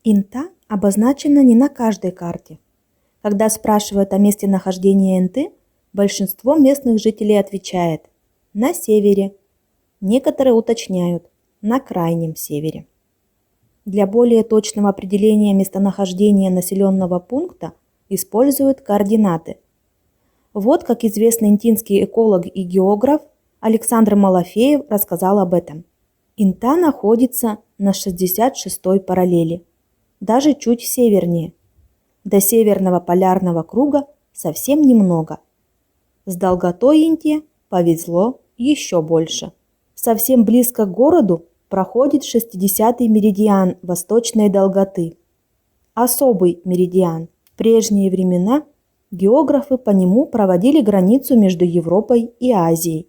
Инта обозначена не на каждой карте. Когда спрашивают о месте нахождения Инты, большинство местных жителей отвечает «на севере». Некоторые уточняют «на крайнем севере». Для более точного определения местонахождения населенного пункта используют координаты. Вот как известный интинский эколог и географ Александр Малафеев рассказал об этом. Инта находится на 66-й параллели, даже чуть севернее. До северного полярного круга совсем немного. С долготой Инте повезло еще больше. Совсем близко к городу проходит 60-й меридиан восточной долготы. Особый меридиан. В прежние времена географы по нему проводили границу между Европой и Азией.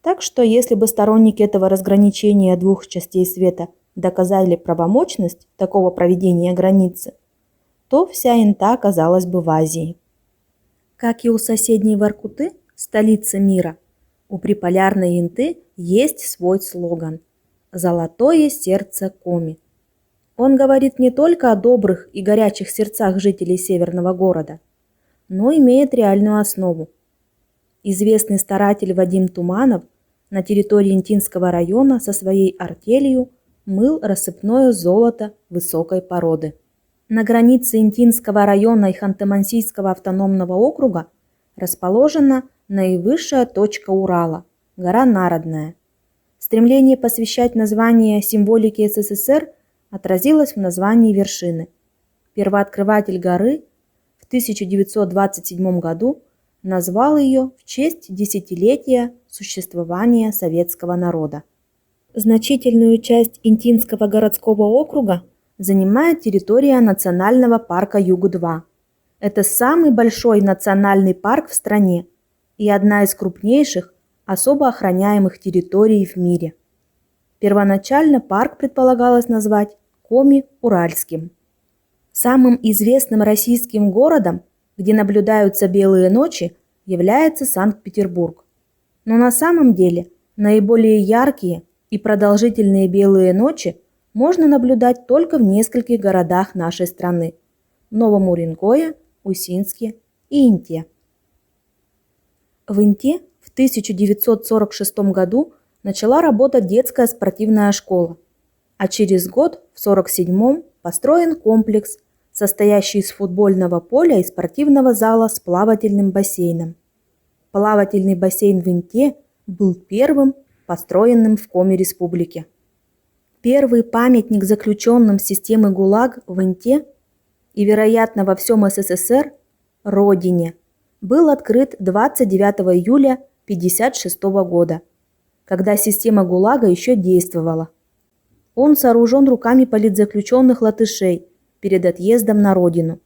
Так что если бы сторонники этого разграничения двух частей света доказали правомочность такого проведения границы, то вся Инта оказалась бы в Азии. Как и у соседней Воркуты, столицы мира, у приполярной Инты есть свой слоган «Золотое сердце Коми». Он говорит не только о добрых и горячих сердцах жителей северного города, но имеет реальную основу. Известный старатель Вадим Туманов на территории Интинского района со своей артелью мыл рассыпное золото высокой породы. На границе Интинского района и Ханты-Мансийского автономного округа расположена наивысшая точка Урала – гора Народная. Стремление посвящать название символике СССР отразилось в названии вершины. Первооткрыватель горы в 1927 году назвал ее в честь десятилетия существования советского народа. Значительную часть Интинского городского округа занимает территория национального парка Югу-2. Это самый большой национальный парк в стране и одна из крупнейших особо охраняемых территорий в мире. Первоначально парк предполагалось назвать Коми-Уральским. Самым известным российским городом, где наблюдаются белые ночи, является Санкт-Петербург. Но на самом деле наиболее яркие и продолжительные белые ночи можно наблюдать только в нескольких городах нашей страны – в Новом Уренгое, Усинске и Инте. В Инте в 1946 году начала работать детская спортивная школа, а через год, в 1947, построен комплекс, состоящий из футбольного поля и спортивного зала с плавательным бассейном. Плавательный бассейн в Инте был первым построенным в Коми-республике. Первый памятник заключенным системы ГУЛАГ в Инте и, вероятно, во всем СССР, Родине, был открыт 29 июля 1956 года, когда система ГУЛАГа еще действовала. Он сооружен руками политзаключенных латышей перед отъездом на родину.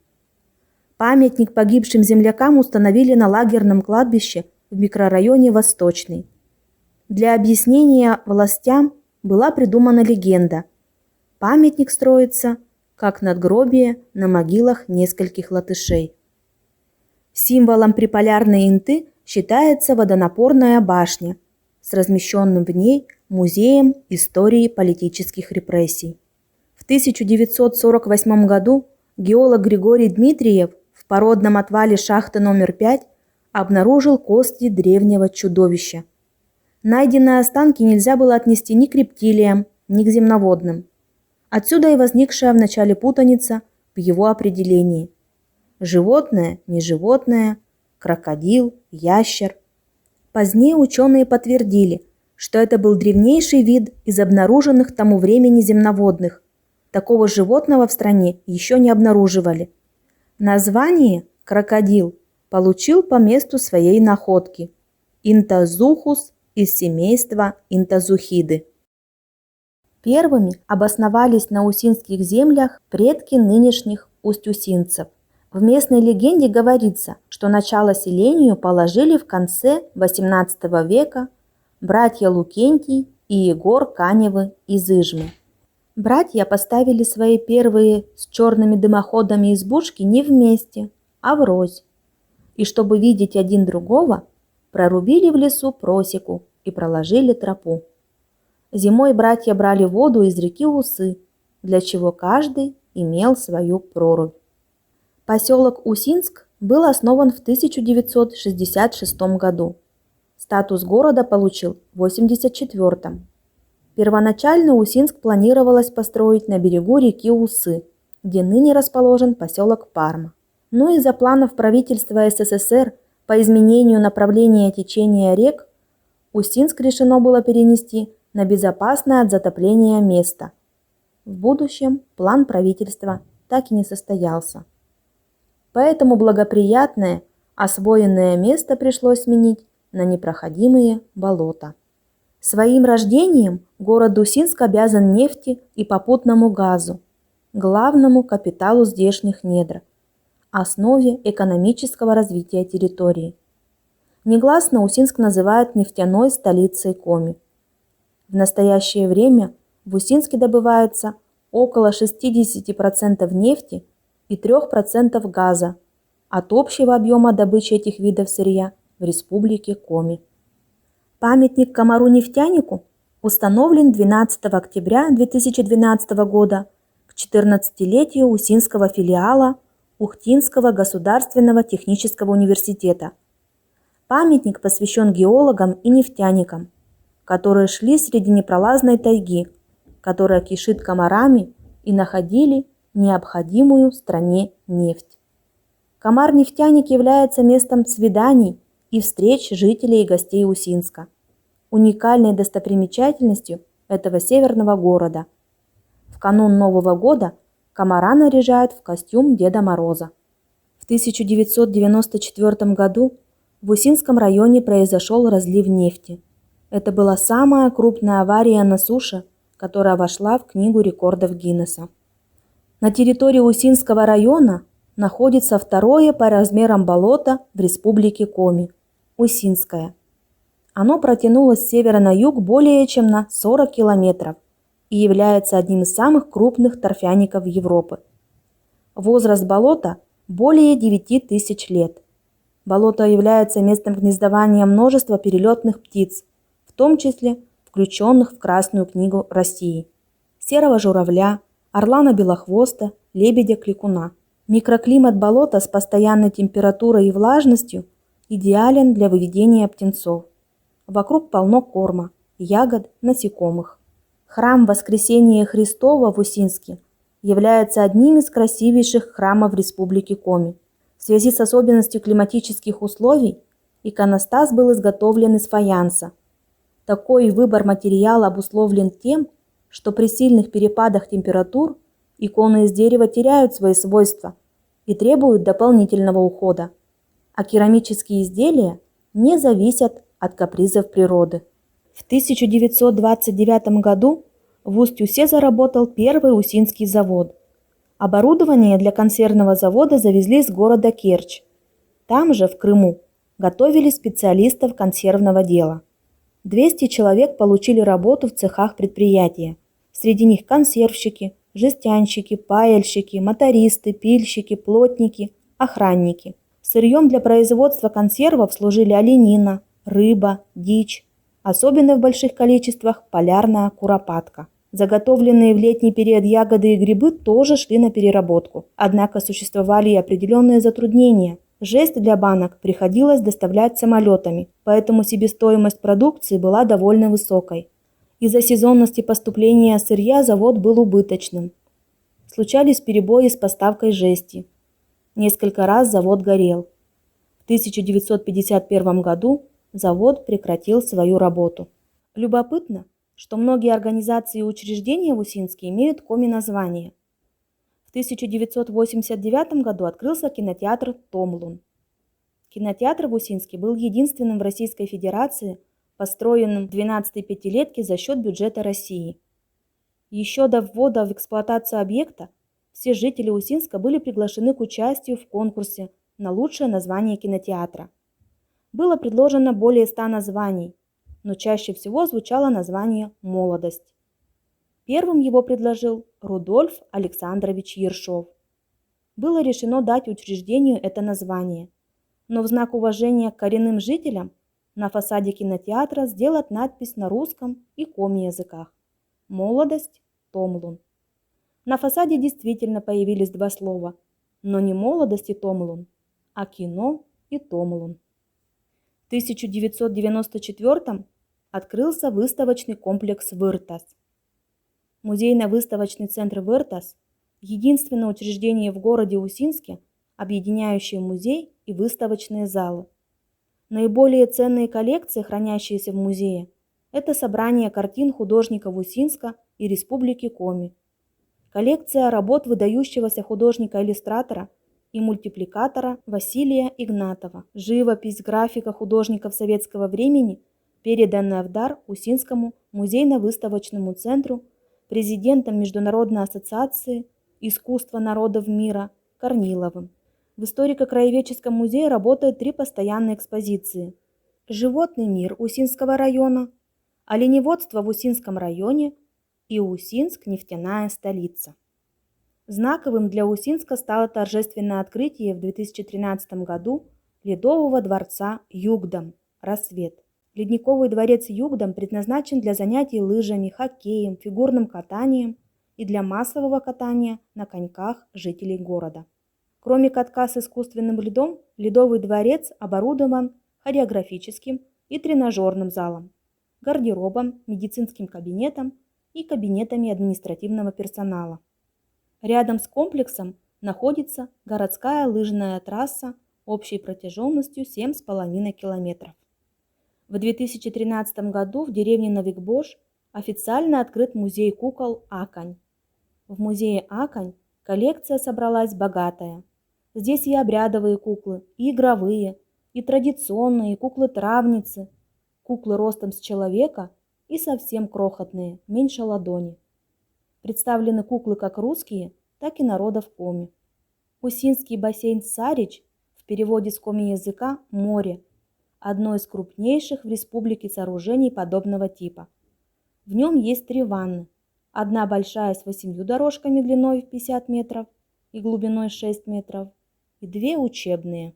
Памятник погибшим землякам установили на лагерном кладбище в микрорайоне Восточный. Для объяснения властям была придумана легенда. Памятник строится как надгробие на могилах нескольких латышей. Символом приполярной Инты считается водонапорная башня с размещенным в ней музеем истории политических репрессий. В 1948 году геолог Григорий Дмитриев в породном отвале шахты номер 5 обнаружил кости древнего чудовища. Найденные останки нельзя было отнести ни к рептилиям, ни к земноводным. Отсюда и возникшая в начале путаница в его определении. Животное, не животное, крокодил, ящер. Позднее ученые подтвердили, что это был древнейший вид из обнаруженных к тому времени земноводных. Такого животного в стране еще не обнаруживали. Название «крокодил» получил по месту своей находки – Интазухус из семейства Интазухиды. Первыми обосновались на усинских землях предки нынешних устюсинцев. В местной легенде говорится, что начало селению положили в конце XVIII века братья Лукентий и Егор Каневы из Ижмы. Братья поставили свои первые с черными дымоходами избушки не вместе, а врозь. И чтобы видеть один другого, прорубили в лесу просеку и проложили тропу. Зимой братья брали воду из реки Усы, для чего каждый имел свою прорубь. Поселок Усинск был основан в 1966 году. Статус города получил в 1984. Первоначально Усинск планировалось построить на берегу реки Усы, где ныне расположен поселок Парма. Но из-за планов правительства СССР по изменению направления течения рек Усинск решено было перенести на безопасное от затопления место. В будущем план правительства так и не состоялся. Поэтому благоприятное, освоенное место пришлось сменить на непроходимые болота. Своим рождением город Усинск обязан нефти и попутному газу, главному капиталу здешних недр, основе экономического развития территории. Негласно Усинск называют нефтяной столицей Коми. В настоящее время в Усинске добывается около 60% нефти и 3% газа от общего объема добычи этих видов сырья в республике Коми. Памятник комару-нефтянику установлен 12 октября 2012 года к 14-летию Усинского филиала Ухтинского государственного технического университета. Памятник посвящен геологам и нефтяникам, которые шли среди непролазной тайги, которая кишит комарами, и находили необходимую стране нефть. Комар-нефтяник является местом свиданий и встреч жителей и гостей Усинска, уникальной достопримечательностью этого северного города. В канун Нового года комара наряжают в костюм Деда Мороза. В 1994 году в Усинском районе произошел разлив нефти. Это была самая крупная авария на суше, которая вошла в Книгу рекордов Гиннесса. На территории Усинского района находится второе по размерам болото в республике Коми – Усинское. Оно протянулось с севера на юг более чем на 40 километров и является одним из самых крупных торфяников Европы. Возраст болота более 9000 лет. Болото является местом гнездования множества перелетных птиц, в том числе включенных в Красную книгу России – серого журавля, орлана-белохвоста, лебедя-кликуна. Микроклимат болота с постоянной температурой и влажностью идеален для выведения птенцов. Вокруг полно корма, ягод, насекомых. Храм Воскресения Христова в Усинске является одним из красивейших храмов Республики Коми. В связи с особенностью климатических условий иконостас был изготовлен из фаянса. Такой выбор материала обусловлен тем, что при сильных перепадах температур иконы из дерева теряют свои свойства и требуют дополнительного ухода, а керамические изделия не зависят от капризов природы. В 1929 году в Усть-Усе заработал первый Усинский завод. Оборудование для консервного завода завезли из города Керчь. Там же, в Крыму, готовили специалистов консервного дела. 200 человек получили работу в цехах предприятия. Среди них консервщики, жестянщики, паяльщики, мотористы, пильщики, плотники, охранники. Сырьем для производства консервов служили оленина, рыба, дичь, особенно в больших количествах полярная куропатка. Заготовленные в летний период ягоды и грибы тоже шли на переработку. Однако существовали и определенные затруднения. Жесть для банок приходилось доставлять самолетами, поэтому себестоимость продукции была довольно высокой. Из-за сезонности поступления сырья завод был убыточным. Случались перебои с поставкой жести. Несколько раз завод горел. В 1951 году завод прекратил свою работу. Любопытно, что многие организации и учреждения в Усинске имеют коми-название. В 1989 году открылся кинотеатр «Томлун». Кинотеатр в Усинске был единственным в Российской Федерации, построенным в 12-й пятилетке за счет бюджета России. Еще до ввода в эксплуатацию объекта все жители Усинска были приглашены к участию в конкурсе на лучшее название кинотеатра. Было предложено более 100 названий, но чаще всего звучало название «Молодость». Первым его предложил Рудольф Александрович Ершов. Было решено дать учреждению это название, но в знак уважения к коренным жителям на фасаде кинотеатра сделать надпись на русском и коми языках «Молодость, Томлун». На фасаде действительно появились два слова, но не молодость и Томлун, а кино и Томлун. В 1994 открылся выставочный комплекс «Выртас». Музейно-выставочный центр «Выртас» – единственное учреждение в городе Усинске, объединяющее музей и выставочные залы. Наиболее ценные коллекции, хранящиеся в музее, это собрание картин художников Усинска и Республики Коми. Коллекция работ выдающегося художника-иллюстратора и мультипликатора Василия Игнатова, живопись, графика художников советского времени, переданная в дар Усинскому музейно-выставочному центру президентом Международной ассоциации искусства народов мира Корниловым. В историко-краеведческом музее работают 3 постоянные экспозиции: животный мир Усинского района, оленеводство в Усинском районе и Усинск – нефтяная столица. Знаковым для Усинска стало торжественное открытие в 2013 году ледового дворца Югдам «Рассвет». Ледниковый дворец Югдам предназначен для занятий лыжами, хоккеем, фигурным катанием и для массового катания на коньках жителей города. Кроме катка с искусственным льдом, ледовый дворец оборудован хореографическим и тренажерным залом, гардеробом, медицинским кабинетом и кабинетами административного персонала. Рядом с комплексом находится городская лыжная трасса общей протяженностью 7,5 километров. В 2013 году в деревне Новикбош официально открыт музей кукол «Акань». В музее «Акань» коллекция собралась богатая. Здесь и обрядовые куклы, и игровые, и традиционные, и куклы-травницы, куклы ростом с человека и совсем крохотные, меньше ладони. Представлены куклы как русские, так и народов Коми. Усинский бассейн Сарич, в переводе с коми языка «море», одно из крупнейших в республике сооружений подобного типа. В нем есть 3 ванны. Одна большая с 8 дорожками длиной в 50 метров и глубиной 6 метров, и 2 учебные.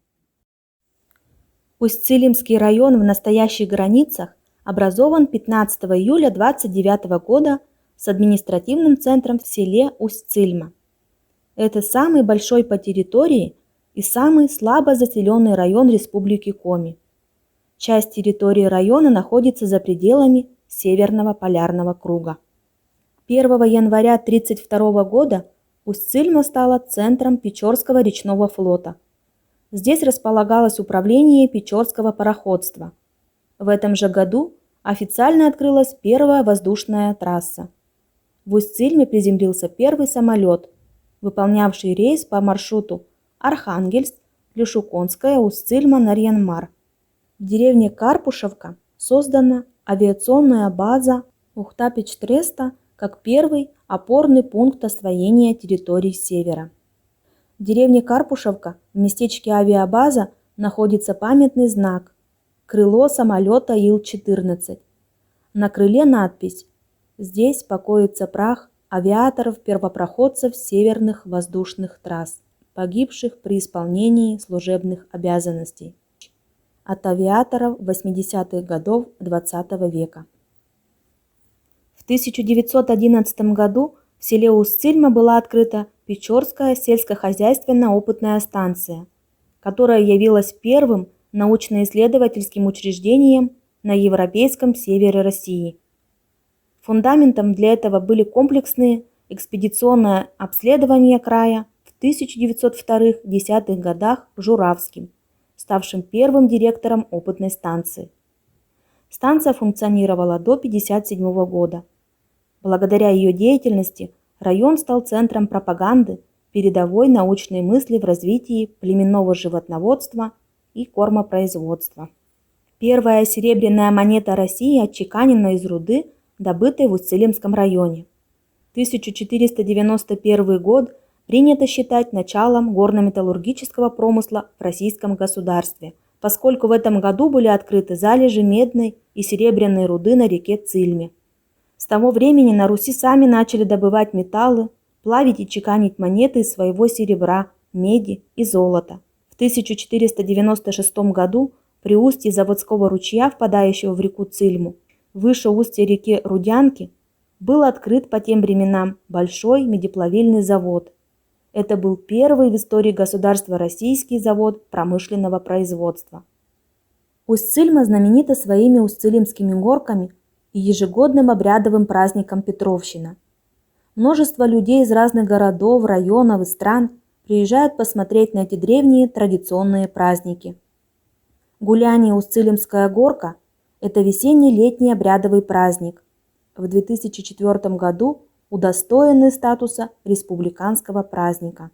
Усть-Цилимский район в настоящих границах образован 15 июля 1929 года с административным центром в селе Усть-Цильма. Это самый большой по территории и самый слабо заселенный район Республики Коми. Часть территории района находится за пределами Северного полярного круга. 1 января 1932 года Усть-Цильма стала центром Печорского речного флота. Здесь располагалось управление Печорского пароходства. В этом же году официально открылась первая воздушная трасса. В Усть-Цильме приземлился первый самолет, выполнявший рейс по маршруту Архангельск, Лешуконская, Усть-Цильма, Нарьян-Мар. В деревне Карпушевка создана авиационная база Ухта-Печтреста как первый опорный пункт освоения территорий Севера. В деревне Карпушевка в местечке авиабаза находится памятный знак – крыло самолета Ил-14. На крыле надпись: «Здесь покоится прах авиаторов-первопроходцев северных воздушных трасс, погибших при исполнении служебных обязанностей» от авиаторов 80-х годов XX века. В 1911 году в селе Усть-Цильма была открыта Печорская сельскохозяйственно-опытная станция, которая явилась первым научно-исследовательским учреждением на европейском севере России. Фундаментом для этого были комплексные экспедиционные обследования края в 1902-10 годах Журавским, ставшим первым директором опытной станции. Станция функционировала до 1957 года. Благодаря ее деятельности район стал центром пропаганды передовой научной мысли в развитии племенного животноводства и кормопроизводства. Первая серебряная монета России отчеканена из руды, добытой в Усть-Цилимском районе. 1491 год принято считать началом горно-металлургического промысла в российском государстве, поскольку в этом году были открыты залежи медной и серебряной руды на реке Цильме. С того времени на Руси сами начали добывать металлы, плавить и чеканить монеты из своего серебра, меди и золота. В 1496 году при устье Заводского ручья, впадающего в реку Цильму, выше устья реки Рудянки, был открыт по тем временам большой медиплавильный завод. Это был первый в истории государства российский завод промышленного производства. Усть-Цильма знаменита своими Усть-Цилимскими горками и ежегодным обрядовым праздником Петровщина. Множество людей из разных городов, районов и стран приезжают посмотреть на эти древние традиционные праздники. Гуляние Усть-Цилимская горка – это весенний-летний обрядовый праздник, в 2004 году удостоенный статуса республиканского праздника.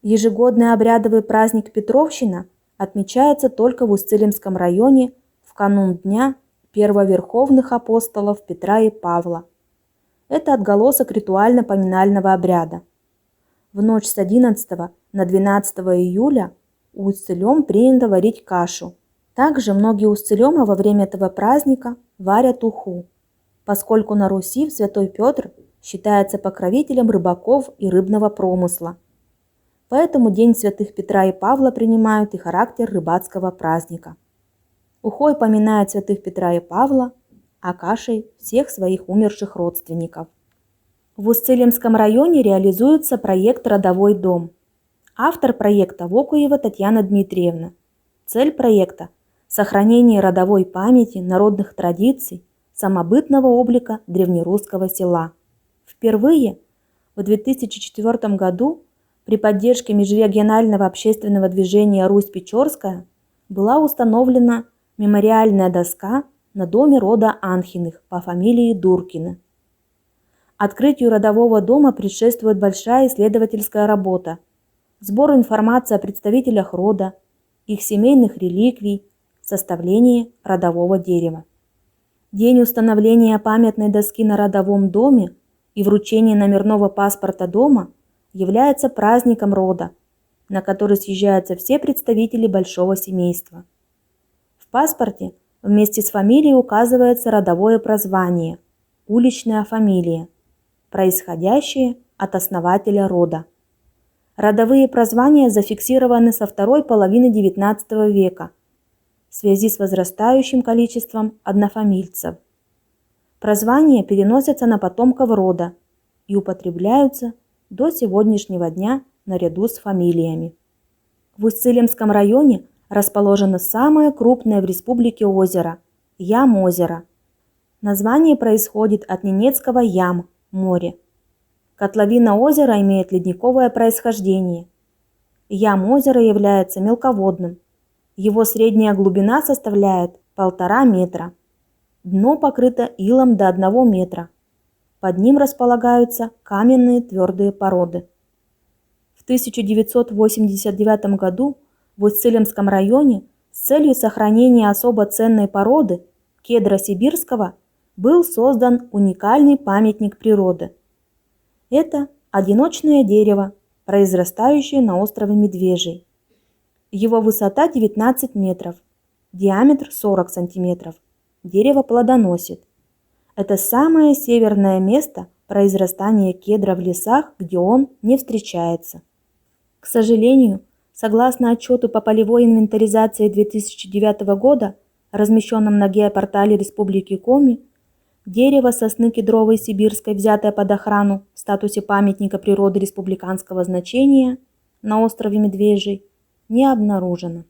Ежегодный обрядовый праздник Петровщина отмечается только в Усть-Цилимском районе в канун дня первоверховных апостолов Петра и Павла. Это отголосок ритуально-поминального обряда. В ночь с 11 на 12 июля у усть-цилем принято варить кашу. Также многие усть-цилемы во время этого праздника варят уху, поскольку на Руси Святой Петр считается покровителем рыбаков и рыбного промысла. Поэтому День святых Петра и Павла принимают и характер рыбацкого праздника. Ухой поминает святых Петра и Павла, а кашей всех своих умерших родственников. В Усть-Цилимском районе реализуется проект «Родовой дом». Автор проекта Вокуева Татьяна Дмитриевна. Цель проекта – сохранение родовой памяти, народных традиций, самобытного облика древнерусского села. Впервые в 2004 году при поддержке межрегионального общественного движения «Русь-Печорская» была установлена мемориальная доска на доме рода Анхиных по фамилии Дуркины. Открытию родового дома предшествует большая исследовательская работа, сбор информации о представителях рода, их семейных реликвий, составление родового дерева. День установления памятной доски на родовом доме и вручение номерного паспорта дома является праздником рода, на который съезжаются все представители большого семейства. В паспорте вместе с фамилией указывается родовое прозвание, уличная фамилия, происходящее от основателя рода. Родовые прозвания зафиксированы со второй половины XIX века в связи с возрастающим количеством однофамильцев. Прозвания переносятся на потомков рода и употребляются до сегодняшнего дня наряду с фамилиями. В Усть-Цилимском районе расположено самое крупное в республике озеро – Ям-озеро. Название происходит от ненецкого «ям» – море. Котловина озера имеет ледниковое происхождение. Ям-озеро является мелководным. Его средняя глубина составляет 1,5 метра. Дно покрыто илом до 1 метра. Под ним располагаются каменные твердые породы. В 1989 году в Усть-Цилимском районе с целью сохранения особо ценной породы кедра сибирского был создан уникальный памятник природы. Это одиночное дерево, произрастающее на острове Медвежий. Его высота 19 метров, диаметр 40 сантиметров. Дерево плодоносит. Это самое северное место произрастания кедра в лесах, где он не встречается. К сожалению, согласно отчету по полевой инвентаризации 2009 года, размещенном на геопортале Республики Коми, дерево сосны кедровой сибирской, взятое под охрану в статусе памятника природы республиканского значения на острове Медвежий, не обнаружено.